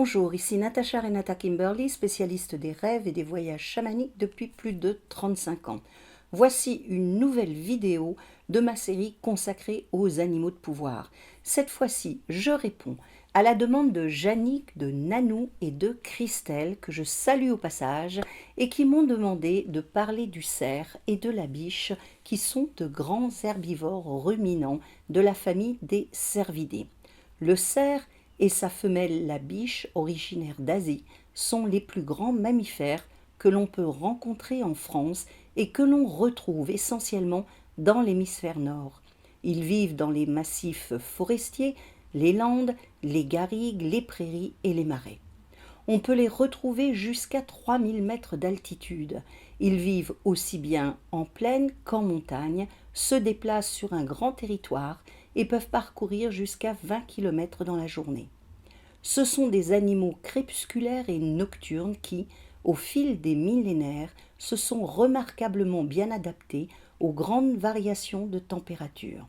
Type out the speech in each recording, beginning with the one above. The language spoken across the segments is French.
Bonjour, ici Natacha Renata Kimberly, spécialiste des rêves et des voyages chamaniques depuis plus de 35 ans. Voici une nouvelle vidéo de ma série consacrée aux animaux de pouvoir. Cette fois-ci, je réponds à la demande de Yannick, de Nanou et de Christelle, que je salue au passage, et qui m'ont demandé de parler du cerf et de la biche, qui sont de grands herbivores ruminants de la famille des cervidés. Le cerf et sa femelle la biche, originaire d'Asie, sont les plus grands mammifères que l'on peut rencontrer en France et que l'on retrouve essentiellement dans l'hémisphère nord. Ils vivent dans les massifs forestiers, les landes, les garrigues, les prairies et les marais. On peut les retrouver jusqu'à 3000 mètres d'altitude. Ils vivent aussi bien en plaine qu'en montagne, se déplacent sur un grand territoire et peuvent parcourir jusqu'à 20 km dans la journée. Ce sont des animaux crépusculaires et nocturnes qui, au fil des millénaires, se sont remarquablement bien adaptés aux grandes variations de température.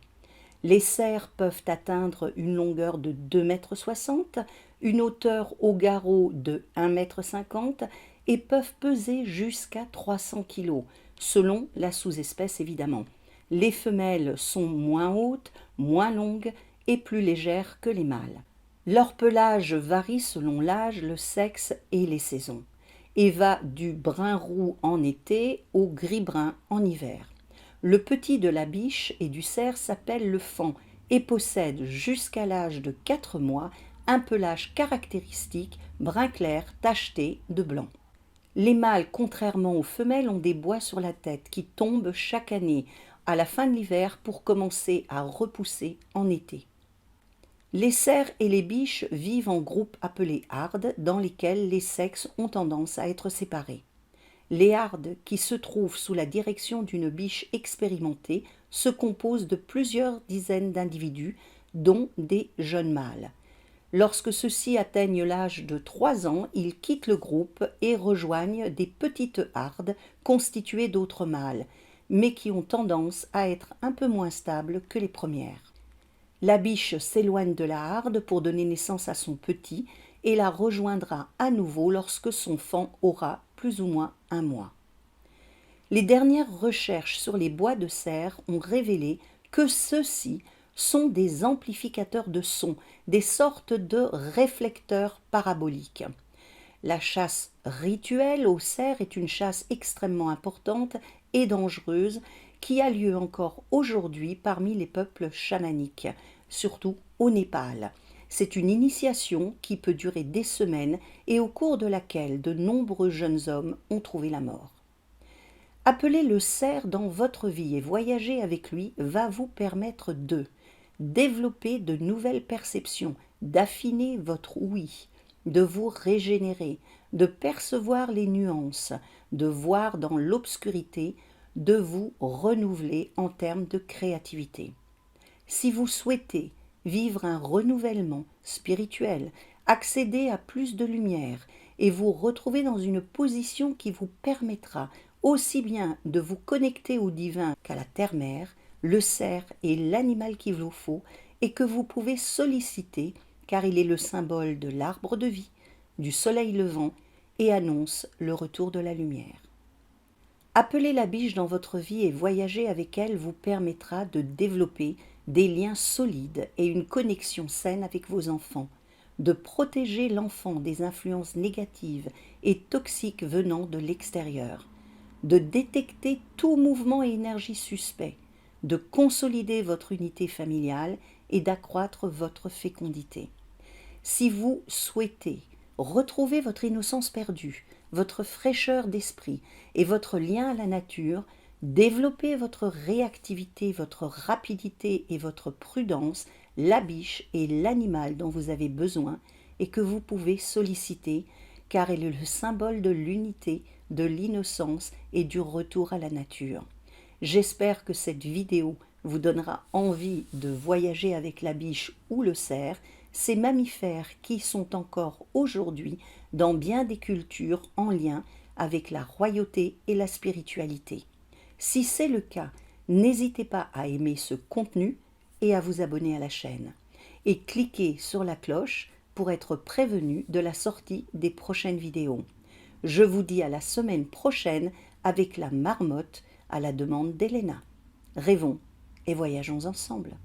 Les cerfs peuvent atteindre une longueur de 2,60 m, une hauteur au garrot de 1,50 m et peuvent peser jusqu'à 300 kg, selon la sous-espèce évidemment. Les femelles sont moins hautes, moins longues et plus légères que les mâles. Leur pelage varie selon l'âge, le sexe et les saisons, et va du brun roux en été au gris-brun en hiver. Le petit de la biche et du cerf s'appelle le faon et possède jusqu'à l'âge de 4 mois un pelage caractéristique brun clair tacheté de blanc. Les mâles, contrairement aux femelles, ont des bois sur la tête qui tombent chaque année à la fin de l'hiver pour commencer à repousser en été. Les cerfs et les biches vivent en groupes appelés hardes dans lesquels les sexes ont tendance à être séparés. Les hardes, qui se trouvent sous la direction d'une biche expérimentée, se composent de plusieurs dizaines d'individus, dont des jeunes mâles. Lorsque ceux-ci atteignent l'âge de 3 ans, ils quittent le groupe et rejoignent des petites hardes constituées d'autres mâles, mais qui ont tendance à être un peu moins stables que les premières. La biche s'éloigne de la harde pour donner naissance à son petit et la rejoindra à nouveau lorsque son faon aura plus ou moins 1 mois. Les dernières recherches sur les bois de cerf ont révélé que ceux-ci sont des amplificateurs de son, des sortes de réflecteurs paraboliques. La chasse rituelle au cerf est une chasse extrêmement importante et dangereuse qui a lieu encore aujourd'hui parmi les peuples chamaniques, surtout au Népal. C'est une initiation qui peut durer des semaines et au cours de laquelle de nombreux jeunes hommes ont trouvé la mort. Appeler le cerf dans votre vie et voyager avec lui va vous permettre de développer de nouvelles perceptions, d'affiner votre ouïe, de vous régénérer, de percevoir les nuances, de voir dans l'obscurité, de vous renouveler en termes de créativité. Si vous souhaitez vivre un renouvellement spirituel, accéder à plus de lumière et vous retrouver dans une position qui vous permettra aussi bien de vous connecter au divin qu'à la terre-mère, le cerf est l'animal qu'il vous faut et que vous pouvez solliciter car il est le symbole de l'arbre de vie, du soleil levant et annonce le retour de la lumière. Appeler la biche dans votre vie et voyager avec elle vous permettra de développer des liens solides et une connexion saine avec vos enfants, de protéger l'enfant des influences négatives et toxiques venant de l'extérieur, de détecter tout mouvement et énergie suspect, de consolider votre unité familiale et d'accroître votre fécondité. Si vous souhaitez retrouver votre innocence perdue, votre fraîcheur d'esprit et votre lien à la nature, développer votre réactivité, votre rapidité et votre prudence, la biche est l'animal dont vous avez besoin et que vous pouvez solliciter car elle est le symbole de l'unité, de l'innocence et du retour à la nature. J'espère que cette vidéo vous donnera envie de voyager avec la biche ou le cerf, ces mammifères qui sont encore aujourd'hui dans bien des cultures en lien avec la royauté et la spiritualité. Si c'est le cas, n'hésitez pas à aimer ce contenu et à vous abonner à la chaîne. Et cliquez sur la cloche pour être prévenu de la sortie des prochaines vidéos. Je vous dis à la semaine prochaine avec la marmotte à la demande d'Elena. Rêvons et voyageons ensemble.